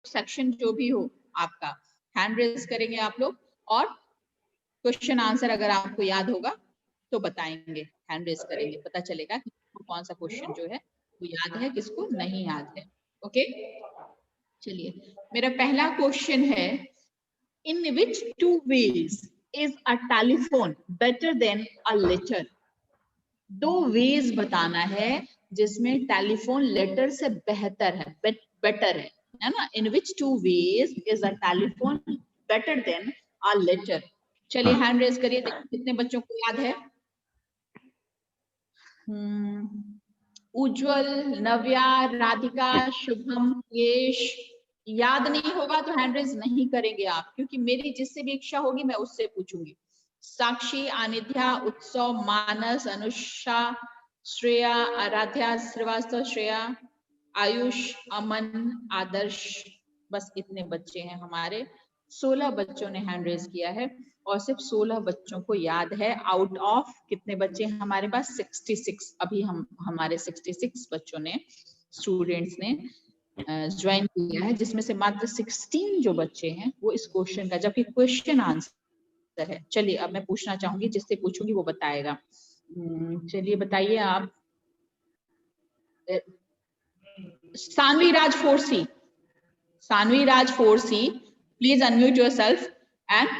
Section जो भी हो आपका, हैंड रेज करेंगे आप लोग, और क्वेश्चन आंसर अगर आपको याद होगा तो बताएंगे, हैंड रेज करेंगे, पता चलेगा कि कौन सा क्वेश्चन जो है वो याद है, किसको नहीं याद है। ओके, चलिए मेरा पहला क्वेश्चन है, in which two ways is a telephone better than a letter. दो वेज बताना है जिसमें टेलीफोन लेटर से बेहतर है, बेटर है ना। In which two ways is a telephone better than a letter. चलिए हैंड रेज करिए, देखिए कितने बच्चों को याद है। उज्जवल, नव्या, राधिका, शुभम, यश। याद नहीं होगा तो हैंड रेज नहीं करेंगे आप, क्योंकि मेरी जिससे भी इच्छा होगी मैं उससे पूछूंगी। साक्षी, अनिध्या, उत्सव, मानस, अनुषा, श्रेया, आराध्या श्रीवास्तव, श्रेया, आयुष, अमन, आदर्श, बस इतने बच्चे हैं हमारे। 16 बच्चों ने हैंड रेज किया है और सिर्फ 16 बच्चों को याद है आउट ऑफ कितने बच्चे हैं हमारे पास, 66। अभी हमारे 66 बच्चों ने, स्टूडेंट्स ने ज्वाइन किया है, जिसमें से मात्र 16 जो बच्चे हैं वो इस क्वेश्चन का, जबकि क्वेश्चन आंसर है। चलिए अब मैं पूछना चाहूंगी, जिससे पूछूंगी वो बताएगा। चलिए बताइए आप। सानवी राज 4C, Saanvi Raj 4C, please unmute yourself and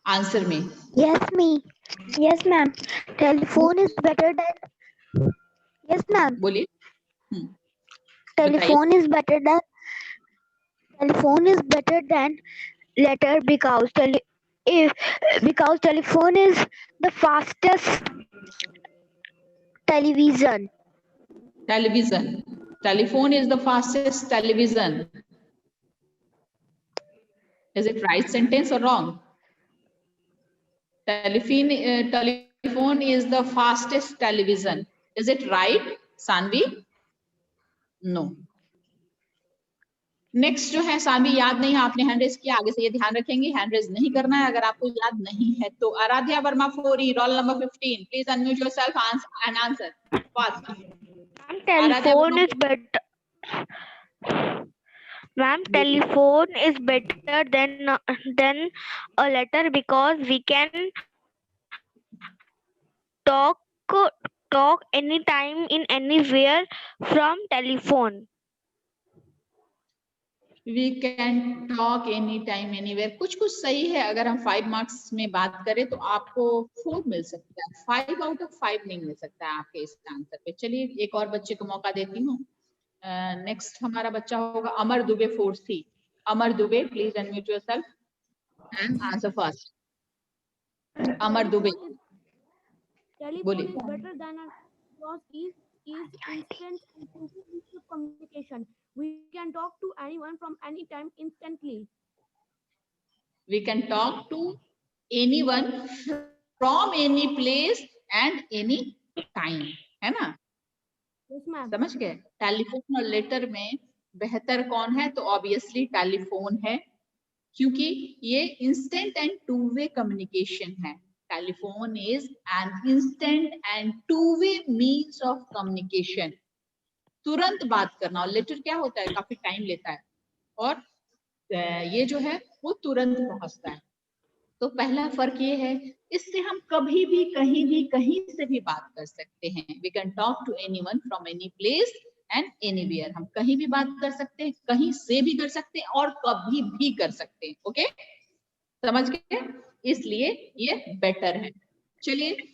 answer me. Yes, me. Yes, ma'am. Telephone is better than. Yes, ma'am. बोलिए। Telephone is better than. Telephone is better than letter because because telephone is the fastest television. Television. Telephone is the fastest television. Is it right sentence or wrong? Telephone is the fastest television. Is it right, Sanvi? No. Next जो है सानवी, याद नहीं है, आपने hand raise किया, आगे से ये ध्यान रखेंगे, हैंड रेज नहीं करना है अगर आपको याद नहीं है तो। Aaradhya Verma 4E, roll number 15, please unmute yourself and answer fast. Telephone is better. Ma'am, telephone is better than a letter because we can talk talk anytime in anywhere from telephone. We can talk any time anywhere, कुछ कुछ सही है। अगर हम 5 marks में बात करें तो आपको 4 मिल सकता है, 5 आउट ऑफ 5 नहीं मिल सकता है आपके इस आंसर पे। चलिए एक और बच्चे को मौका देती हूँ। नेक्स्ट हमारा बच्चा होगा Amar Dubey 4C। Amar Dubey, please unmute yourself and answer first. Amar Dubey बोलिए। Better than a cross is instant communication. We can talk to anyone from any time instantly. We can talk to anyone from any place and any time, है ना? Yes, ma'am. समझ गए? Telephone और letter में बेहतर कौन है? तो ऑब्वियसली टेलीफोन है, क्योंकि ये instant and two way communication है। Telephone is an instant and two way means of communication, तुरंत बात करना। और लेटर क्या होता है, काफी टाइम लेता है, और ये जो है वो तुरंत पहुंचता है। तो पहला फर्क ये है, इससे हम कभी भी कहीं से भी बात कर सकते हैं। We can talk to anyone from any place and anywhere. हम कहीं भी बात कर सकते हैं, कहीं से भी कर सकते हैं और कभी भी कर सकते हैं। ओके, समझ गए? इसलिए ये बेटर है। चलिए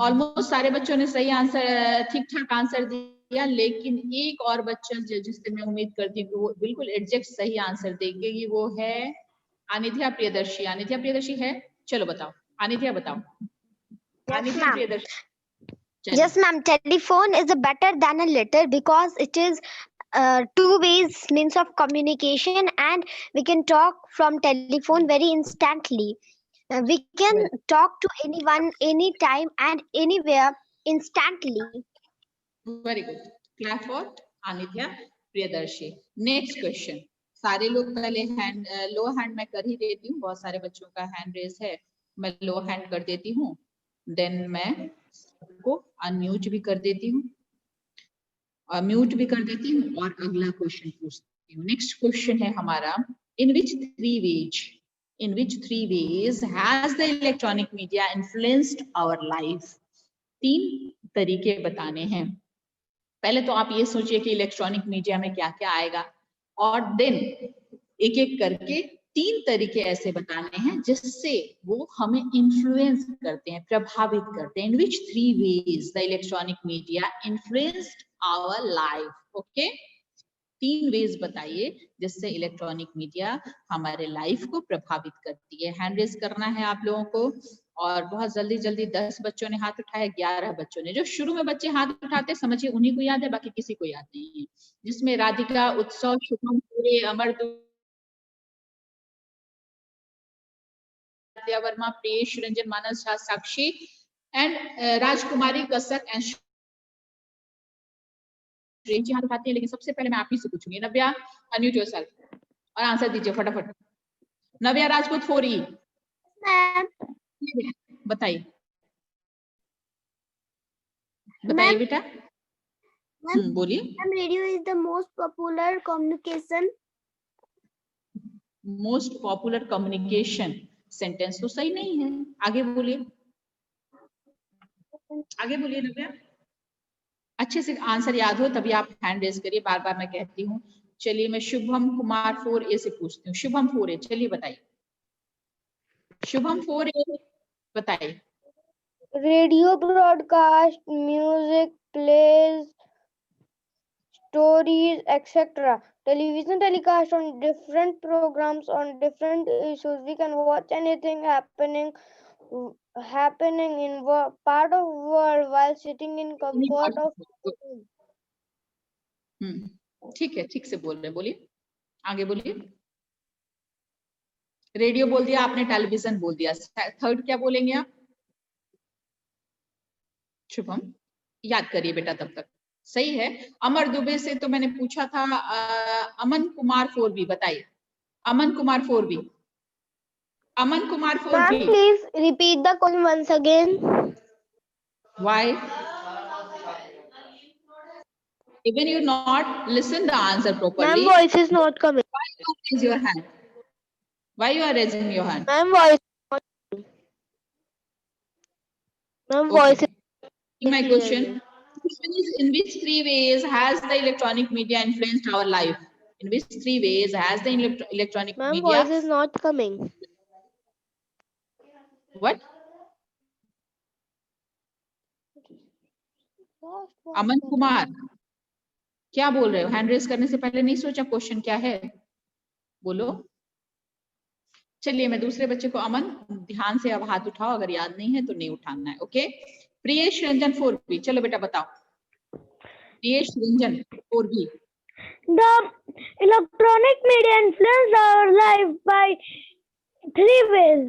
ऑलमोस्ट सारे बच्चों ने सही आंसर, ठीक ठाक आंसर दिया, लेकिन एक और बच्चा जिससे मैं उम्मीद करती हूँ वो बिल्कुल एग्जैक्ट सही आंसर देंगे, वो है अनिध्या प्रियदर्शी। अनिध्या प्रियदर्शी है? चलो बताओ, अनिध्या बताओ। Yes, अनिध्या ma'am. Priyadarshi. Yes, ma'am. Telephone is better than a letter because it is two ways means of communication, and we can talk from telephone very instantly. We can talk to anyone, anytime, and anywhere instantly. Very good, clap for Anidhya Priyadarshi. Next question, सारे लोग पहले hand, लो hand मैं कर ही देती हूँ, बहुत सारे बच्चों का हैंड रेज है, मैं लो हैंड कर देती हूँ, देन मैं सबको अनम्यूट भी कर देती हूँ। म्यूट भी कर देती हूँ और अगला क्वेश्चन पूछती हूँ। नेक्स्ट क्वेश्चन है हमारा, in which three ways has the electronic media influenced our life. 3 तरीके बताने हैं। पहले तो आप ये सोचिए कि इलेक्ट्रॉनिक मीडिया में क्या क्या आएगा, और देन एक एक करके 3 तरीके ऐसे बताने हैं जिससे वो हमें इन्फ्लुएंस करते हैं, प्रभावित करते हैं। In which 3 ways the electronic media influenced our life. Okay, 3 ways बताइए जिससे इलेक्ट्रॉनिक मीडिया हमारे लाइफ को प्रभावित करती है। हैंड रेज करना है आप लोगों को, और बहुत जल्दी जल्दी 10 बच्चों ने हाथ उठाया, 11 बच्चों ने। जो शुरू में बच्चे हाथ उठाते समझिए उन्हीं को याद है, बाकी किसी को याद नहीं है। जिसमें राधिका, उत्सव, शुभम, पूरे, अमर, वर्मा, प्रियेश, रंजन, मानस झा, साक्षी एंड राजकुमारी, कसक एंड जी हाथ उठाते हैं। लेकिन सबसे पहले मैं आप ही से पूछूंगी। नव्या, अनम्यूट योरसेल्फ और आंसर दीजिए फटाफट। नव्या राजपूत, 4E। बताइए बताइए बेटा। बोलिए। Radio is the most popular communication. Most popular communication sentence तो सही नहीं है, आगे बोलिए, आगे बोलिए नव्या। अच्छे से आंसर याद हो तभी आप हैंड रेज करिए, बार बार मैं कहती हूँ। चलिए मैं शुभम कुमार 4A से पूछती हूँ। शुभम 4A, चलिए बताइए। शुभम 4A बताइए। Radio broadcast, music, plays, stories, etc. Television telecast on different programs on different issues. We can watch anything happening in part of world while sitting in comfort of home. ठीक है, ठीक से बोल रहे, बोलिए, आगे बोलिए। रेडियो बोल दिया आपने, टेलीविजन बोल दिया, थर्ड क्या बोलेंगे आप? शुभम याद करिए बेटा तब तक। सही है। अमर दुबे से तो मैंने पूछा था। अमन कुमार 4B बताइए। Aman Kumar 4B। Aman Kumar 4B। Ma'am, please repeat the question once again. Why? Even you not listen the answer properly. Ma'am, voice is not coming. Why you raise your hand? Why you are raising your hand? Ma'am, voice. Ma'am, voice. Okay. My question. Question is, in which 3 ways has the electronic media influenced our life? In which 3 ways has the electronic Ma'am, media? voice is not coming. What? Aman Kumar क्या बोल रहे हो? Hand raise करने से पहले नहीं सोचा question क्या है? बोलो। चलिए मैं दूसरे बच्चे को, अमन ध्यान से अब हाथ उठाओ, अगर याद नहीं है तो नहीं उठाना है। ओके, प्रियेश रंजन 4B, चलो बेटा बताओ। Priyesh Ranjan 4B। The electronic media influenced our life by 3 ways.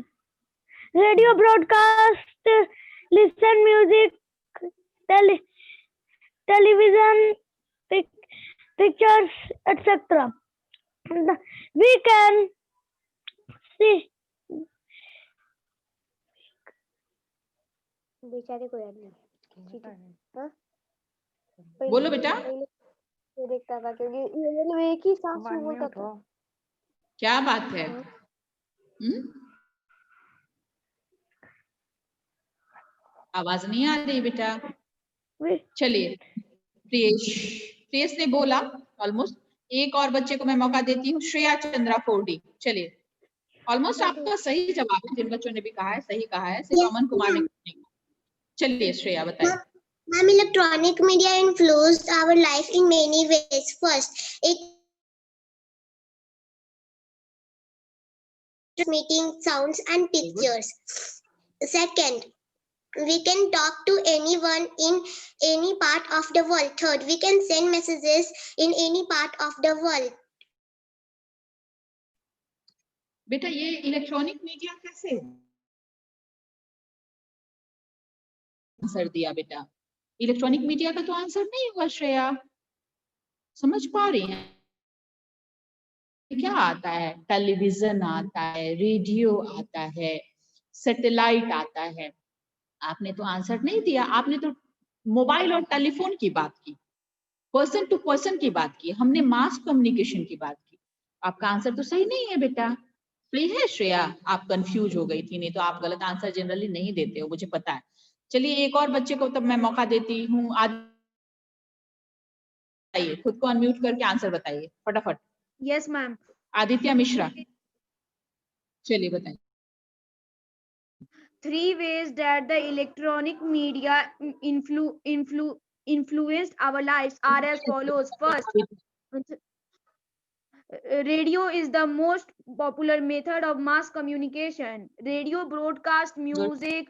Radio broadcast, listen music, television, pictures, etc. We can see. बेचारे को याद नहीं। बोलो बेटा। देखता था क्योंकि ये एक ही सांस में बोलता था। क्या बात है? आवाज नहीं आ रही बेटा। चलिए प्रियेश ने बोला ऑलमोस्ट। एक और बच्चे को मैं मौका देती हूँ, श्रेया चंद्रा 4D। चलिए, ऑलमोस्ट आपका सही जवाब है, जिन बच्चों ने भी कहा है सही कहा है, सिर्फ अमन कुमार ने नहीं। चलिए श्रेया बताइए। Ma'am, electronic media influenced our life in many ways. First, meeting sounds and pictures. Second, we can talk to anyone in any part of the world. Third, we can send messages in any part of the world. बेटा ये electronic media कैसे answer दिया? बेटा electronic media का तो answer नहीं हुआ श्रेया। समझ पा रही हैं? क्या आता है? टेलीविजन आता है, रेडियो आता है, सैटेलाइट आता है। आपने तो आंसर नहीं दिया, आपने तो मोबाइल और टेलीफोन की बात की। पर्सन टू पर्सन की बात की, हमने मास कम्युनिकेशन की बात की। आपका आंसर तो सही नहीं है बेटा। सही है श्रेया, आप कंफ्यूज हो गई थी, नहीं तो आप गलत आंसर जनरली नहीं देते हो, मुझे पता है। चलिए एक और बच्चे को तब मैं मौका देती हूँ, आइए खुद को अनम्यूट करके आंसर बताइए फटाफट। Yes, ma'am. आदित्य मिश्रा, चलिए बताइए। 3 ways that the electronic media influenced our lives are as follows. First, radio is the most popular method of mass communication. Radio broadcast music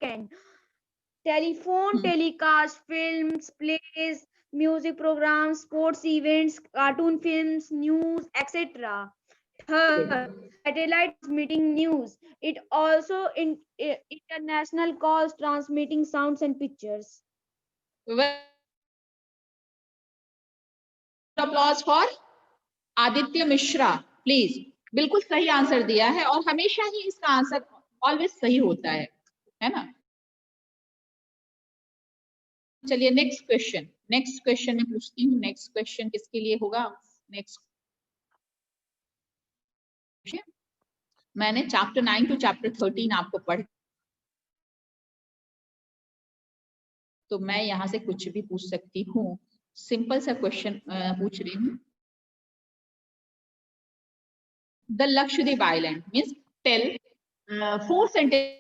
and telephone telecast films, plays, music programs, sports events, cartoon films, news, etc. Third, satellite transmitting news. It also international calls transmitting sounds and pictures. Applause for Aditya Mishra please. बिल्कुल सही answer दिया है और हमेशा ही इसका answer always सही होता है ना। चलिए नेक्स्ट क्वेश्चन मैं पूछती हूँ। नेक्स्ट क्वेश्चन किसके लिए होगा? नेक्स्ट मैंने चैप्टर 9 टू चैप्टर 13 आपको पढ़, तो मैं यहाँ से कुछ भी पूछ सकती हूँ। सिंपल सा क्वेश्चन पूछ रही हूँ। The Lakshadweep island means tell 4 sentence.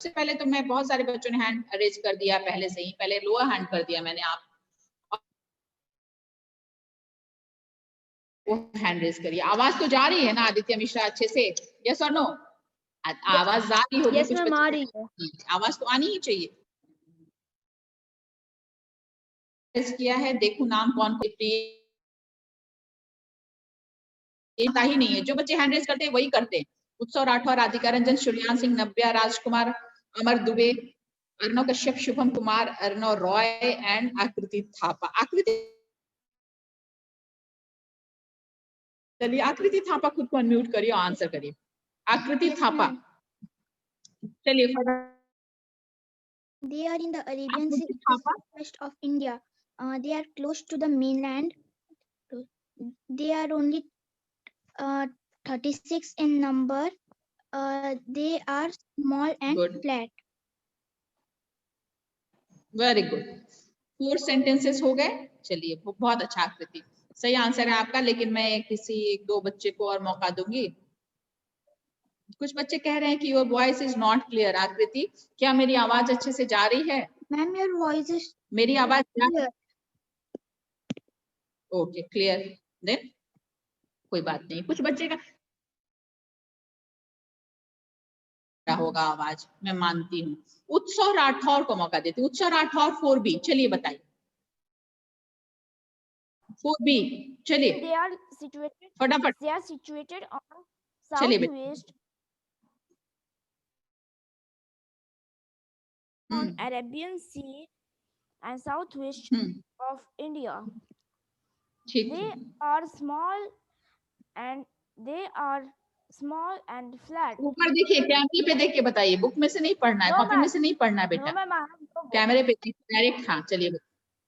सबसे पहले तो मैं, बहुत सारे बच्चों ने हैंड रेज कर दिया पहले से ही, पहले लोअर हैंड कर दिया मैंने, आप वो हैंड रेज करिए। आवाज तो जा रही है ना आदित्य मिश्रा अच्छे से? यस और नो? आवाज जा रही होगी? Yes, ma'am, आ रही है। आवाज तो आनी ही चाहिए। किया है, देखो नाम कौन ही नहीं है। जो बच्चे हैंड रेज करते हैं वही करते हैं। उत्सव राठौर, राधिका रंजन, शुलियान सिंह, नव्या राजकुमार, अमर दुबे, अर्णव कश्यप, शुभम कुमार, अर्णव रॉय एंड आकृति थापा। चलिए आकृति थापा खुद को अनम्यूट करिए और आंसर करिए। आकृति थापा, चलिए। They are in the Arabian Sea, west of India. They are close to the mainland. They are only 36 in number. They are small and flat. Very good. 4 sentences हो गए। चलिए बहुत अच्छा आकृति, सही आंसर है आपका। लेकिन मैं किसी 1-2 बच्चे को और मौका दूंगी। कुछ बच्चे कह रहे हैं कि your voice is not clear. आकृति, क्या मेरी आवाज अच्छे से जा रही है? Ma'am, your voice is मेरी आवाज clear. ओके क्लियर, देन कोई बात नहीं। कुछ बच्चे का होगा आवाज, मैं मानती हूँ। उत्सव राठौर को मौका देती हूँ। उत्सव राठौर 4B, चलिए बताइए। 4B, चलिए They are situated. फटाफट। They are situated on चलिए southwest on Arabian Sea and southwest of India. ठीक They है। are small and flat. ऊपर देखिए, कैमरे पे देख के बताइए। बुक में से नहीं पढ़ना है, No, कॉपी में ma'am. से नहीं पढ़ना है बेटा। No, ma'am, I have no book. कैमरे पे डायरेक्ट। हाँ चलिए।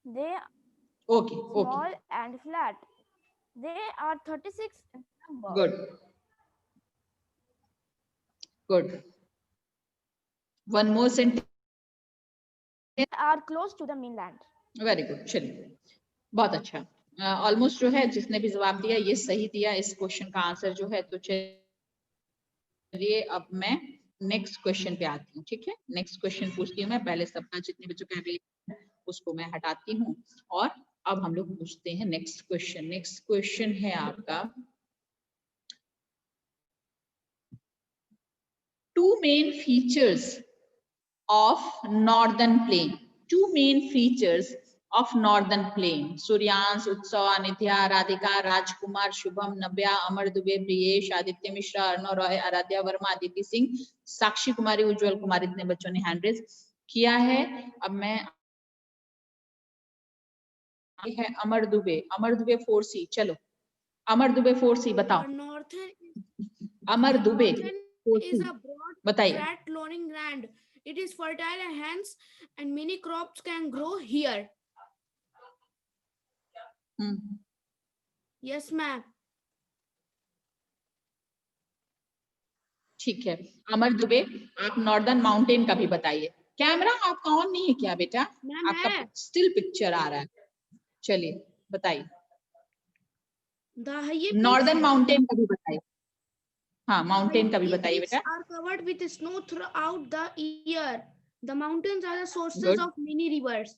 They okay small and flat. They are 36 in number. Good. One more sentence. They are close to the mainland. Very good, चलिए बहुत अच्छा। ऑलमोस्ट जो है जिसने भी जवाब दिया ये सही दिया इस क्वेश्चन का आंसर जो है। तो चलिए अब मैं नेक्स्ट क्वेश्चन पे आती हूँ। ठीक है, नेक्स्ट क्वेश्चन पूछती हूँ मैं। पहले सबका जितने बच्चों का उसको मैं हटाती हूँ और अब हम लोग पूछते हैं नेक्स्ट क्वेश्चन। नेक्स्ट क्वेश्चन है आपका, 2 main features of northern plain. 2 main features of northern plain. Suryansh, उत्सव, अनिध्या, राधिका, राजकुमार, शुभम, नव्या, अमर दुबे, प्रियेश, आदित्य मिश्रा, अर्णव रॉय, आराध्या वर्मा, आदित्य सिंह, साक्षी कुमारी, उज्जवल कुमार, इतने बच्चों ने हैंड रेज किया है। अब मैं है अमर दुबे 4C। चलो अमर दुबे 4C बताओ। Northern Amar Dubey is a broad बताइए। flat flowing land. It is fertile and hence and many crops can grow here. Yes, ma'am. ठीक है, अमर दुबे आप नॉर्दर्न माउंटेन का भी बताइए। कैमरा आपका ऑन नहीं है क्या बेटा? मैम आपका है। स्टिल पिक्चर आ रहा है। चलिए बताइए, The highest नॉर्दर्न माउंटेन का भी बताइए। हाँ, माउंटेन का भी बताइए बेटा। are covered with snow throughout the year. The mountains are the sources Good. of many rivers.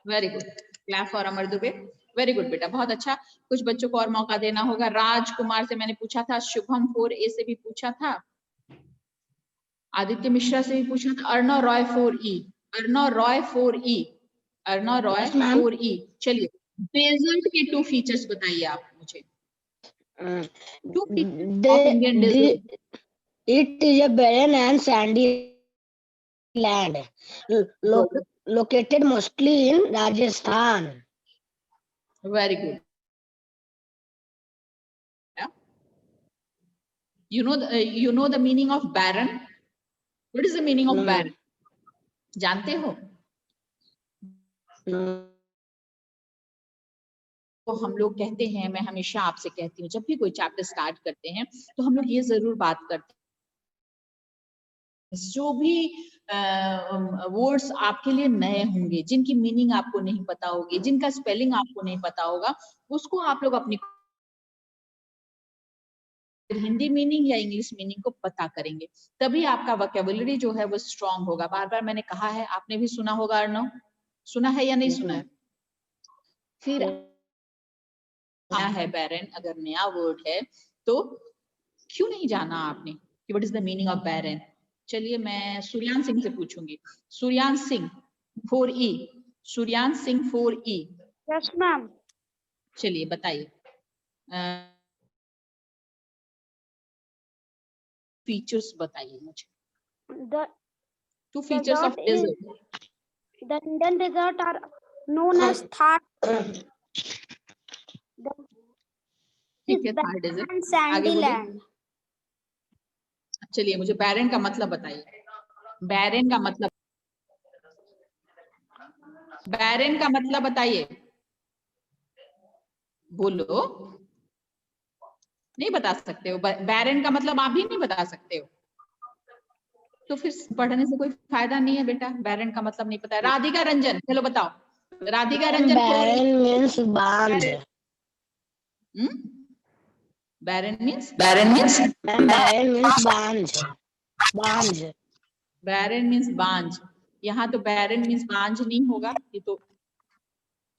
Very good, clap for Amar Dubey. Very good बेटा, बहुत अच्छा। कुछ बच्चों को और मौका देना होगा। राजकुमार से मैंने पूछा था, शुभम 4A से भी पूछा था, आदित्य मिश्रा से भी पूछा था, Arnav Roy 4E, Arnav Roy 4E, Arnav Roy 4E। चलिए, डेजर्ट के 2 फीचर्स बताइए आप मुझे। 2 features of Indian desert. It is a barren and sandy land located mostly in Rajasthan. Very good. Yeah. You know the meaning of barren? What is the meaning of No. barren? जानते हो? तो हम लोग कहते हैं, मैं हमेशा आपसे कहती हूँ, जब भी कोई चैप्टर स्टार्ट करते हैं तो हम लोग ये जरूर बात करते हैं, जो भी वर्ड्स आपके लिए नए होंगे, जिनकी मीनिंग आपको नहीं पता होगी, जिनका स्पेलिंग आपको नहीं पता होगा, उसको आप लोग अपनी हिंदी मीनिंग या इंग्लिश मीनिंग को पता करेंगे, तभी आपका वोकैबुलरी जो है वो स्ट्रांग होगा। बार बार मैंने कहा है, आपने भी सुना होगा अर्णव, सुना है या नहीं सुना है? फिर नया है बैरन, अगर नया वर्ड है तो क्यों नहीं जाना आपने कि what is the meaning of barren? चलिए मैं सूर्यान सिंह से पूछूंगी। सूर्यान Singh 4E, सूर्यान Singh 4E। Yes, ma'am. चलिए बताइए, फीचर्स बताइए मुझे। The 2 features of desert. the Indian desert are known as Thar. ठीक है, थार डेजर्ट। And sandy आगे बोलिए। land. चलिए मुझे बैरन का मतलब बताइए। बैरन का मतलब, बैरन का मतलब बताइए, बोलो। नहीं बता सकते हो? बैरन का मतलब आप भी नहीं बता सकते हो, तो फिर पढ़ने से कोई फायदा नहीं है बेटा। बैरन का मतलब नहीं पता है। राधिका रंजन, चलो बताओ। Radhika Ranjan Barren means band. Barren means Barren means band. Band. Barren means बांझ। यहाँ तो बैरन मीन्स बांझ नहीं होगा, ये तो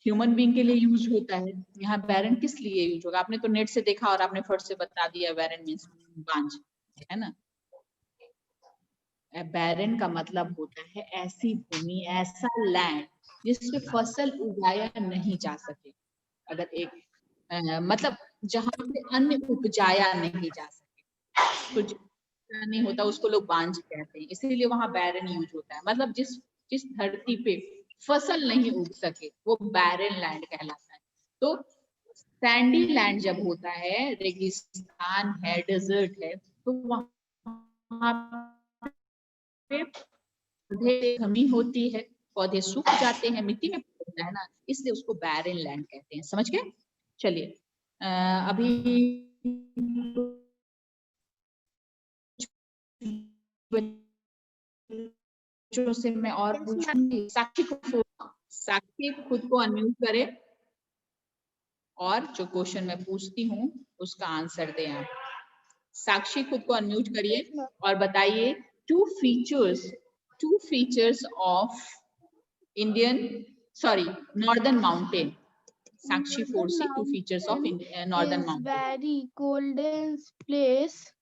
ह्यूमन बीइंग के लिए यूज होता है। यहाँ बैरन किस लिए यूज होगा? आपने तो नेट से देखा और आपने फट से बता दिया बैरन मीन्स बांझ, है ना। बैरन का मतलब होता है ऐसी भूमि, ऐसा लैंड जिसपे फसल उगाया नहीं जा सके। अगर एक मतलब जहाँ पे अन्न उपजाया नहीं जा सके, तो नहीं होता, उसको लोग बांझ कहते हैं, इसीलिए वहां बैरन यूज होता है। मतलब जिस धरती पे फसल नहीं उग सके वो बैरन लैंड कहलाता है। तो सैंडी लैंड जब होता है, रेगिस्तान है, डेजर्ट है, तो वहां पे पौधे कमी होती है, पौधे सूख जाते हैं, मिट्टी में होता है ना, इसलिए उसको बैरन लैंड कहते हैं। समझ गए? चलिए अभी बच्चों से मैं और पूछूंगी। साक्षी खुद को अनम्यूट करे और जो क्वेश्चन मैं पूछती हूँ उसका आंसर दें आप। साक्षी खुद को अनम्यूट करिए और बताइए two features of northern mountain. Sakshi 4C, 2 features of northern mountain. Very golden place